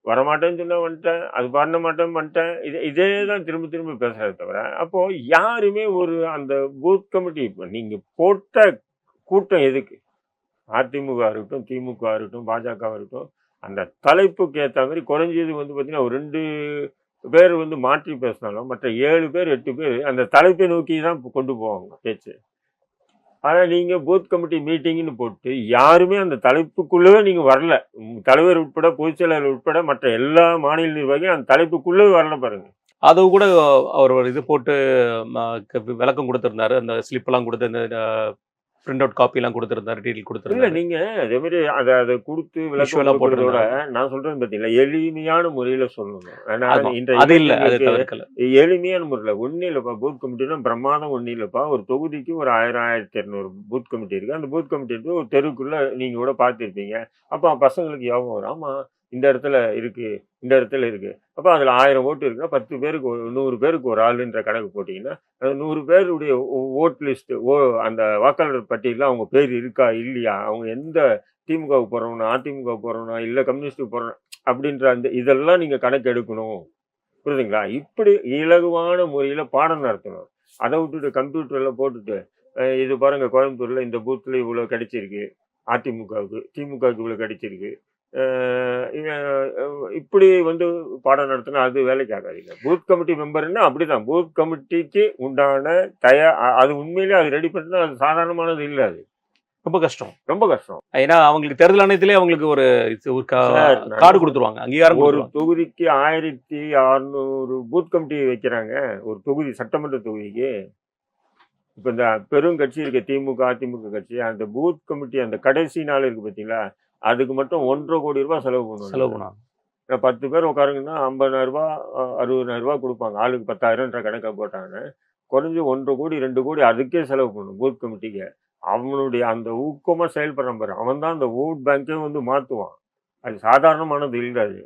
வரமாட்டேன்னு சொன்னா வந்துட்டேன், அது பண்ண மாட்டேன் வந்துட்டேன். இதே தான் திரும்ப திரும்ப பேசுறத தவிர, அப்போ யாருமே ஒரு அந்த பூத் கமிட்டி இப்ப நீங்க போட்ட கூட்டம் எதுக்கு? அதிமுக இருக்கட்டும், திமுக இருக்கட்டும், பாஜக இருக்கட்டும், அந்த தலைப்புக்கு ஏத்த மாரி குறைஞ்சது வந்து பார்த்தீங்கன்னா, ஒரு 2 பேர் வந்து மாற்றி பேசினாலும், மற்ற 7 பேர், 8 பேர் அந்த தலைப்பை நோக்கி தான் கொண்டு போவாங்க பேச்சு. ஆனா நீங்க பூத் கமிட்டி மீட்டிங்ன்னு போட்டு, யாருமே அந்த தலைப்புக்குள்ளவே நீங்க வரல. தலைவர் உட்பட, பொதுச் செயலாளர் உட்பட மற்ற எல்லா மாநில நிர்வாகியும் அந்த தலைப்புக்குள்ளவே வரல பாருங்க. அது கூட அவர் ஒரு இது போட்டு ம விளக்கம் குடுத்திருந்தாரு. அந்த ஸ்லிப்லாம் குடுத்து அந்த பிரிண்ட் அவுட் காப்பிலாம் குடுத்திருந்தாரு. டீடெயில் இல்ல குடுத்திருந்தாரு. நீங்க அதே மாரி அத குடுத்து விளக்கம் விஷுவலா குடுக்கிறதோட, போட்டிருந்தாரு. நான் சொல்றேன் பார்த்தீங்களா, எளிமையான முறையில சொல்லணும். ஏன்னா ஆமா. இன்றைய அது இல்ல. அது இளைஞர்களுக்கு தவிர்க்கல. எளிமையான முறையில ஒண்ணும் இல்லப்பா, பூத் கமிட்டினா பிரமாதம் ஒண்ணும் இல்லப்பா. ஒரு தொகுதிக்கு ஒரு 1000, 1200 பூத் கமிட்டி இருக்கு. அந்த பூத் கமிட்டி இருக்கு. ஒரு தெருவுக்குள்ள நீங்க கூட பார்த்திருப்பீங்க. அப்ப பசங்களுக்கு யோகம் வரும். ஆமா, இந்த இடத்துல இருக்கு, இந்த இடத்துல இருக்கு. அப்ப அதுல 1000 ஓட்டு இருக்குன்னா 10 பேருக்கு 100 பேருக்கு ஒரு ஆளுன்ற கணக்கு போட்டீங்கன்னா, அந்த 100 பேருடைய வோட் லிஸ்ட் அந்த வாக்காளர் பட்டியல்ல அவங்க பேர் இருக்கா? இல்லையா? அவங்க எந்த திமுகவுக்கு போறவனா, அதிமுகவுக்கு போறவனா, இல்ல கம்யூனிஸ்டுக்கு போறவனா அப்படின்ற அந்த இதெல்லாம் நீங்க கணக்கு எடுக்கணும். புரியுதுங்களா? இப்படி இலகுவான முறையில பாடம் நடத்தணும். அத விட்டுட்டு கம்ப்யூட்டர்ல போட்டுட்டு, இது பாருங்க கோயம்புத்தூர்ல இந்த பூத்ல இவ்வளோ கிடைச்சிருக்கு. அதிமுகவுக்கு, திமுகவுக்கு இவ்வளோ கிடைச்சிருக்கு. அ இவ இப்படி வந்து பாடம் நடத்தினா அது வேலைக்கு ஆகாதுல்ல. பூத் கமிட்டி மெம்பர்ன்னா அப்படிதான். பூத் கமிட்டிக்கு உண்டான அது உண்மையிலேயே அது ரெடி பண்றது அது சாதாரணமானது இல்ல அது. ரொம்ப கஷ்டம். ரொம்ப கஷ்டம். ஏன்னா, அவங்களுக்கு தேர்தல் ஆணையத்திலே அவங்களுக்கு ஒரு ஒரு சார் நான் என்ன கார்டு சொல்றேன், குடுத்துருவாங்க. அங்கீகாரம் ஒரு குடுத்துருவாங்க. தொகுதிக்கு 1600 பூத் கமிட்டி வைக்கிறாங்க. ஒரு தொகுதி சட்டமன்ற தொகுதிக்கு. இப்ப இந்த பெருங்கட்சி இருக்கு திமுக, அதிமுக கட்சி. அந்த பூத் கமிட்டி அந்த கடைசி நாள் இருக்கு பார்த்தீங்களா? அதுக்கு மட்டும் ரூ. 1,50,00,000 செலவு பண்ணணும் செலவு நீங்க. பண்ணுவாங்க. 10 பேர் உட்காருங்கன்னா ரூ. 50,000 ரூ. 60,000 குடுப்பாங்க. ஆளுக்கு 10,000ன்ற கணக்க போட்டாங்கன்னா, குறைஞ்சு 1,50,00,000 2,00,00,000 அதுக்கே செலவு பண்ணணும் பூத் கமிட்டிக்கு. அவனுடைய அந்த ஊக்கமா செயல்படுறான் பாரு. அவன் தான் அந்த வோட் பேங்கே வந்து மாத்துவான். அது சாதாரணமானது இல்ல அது.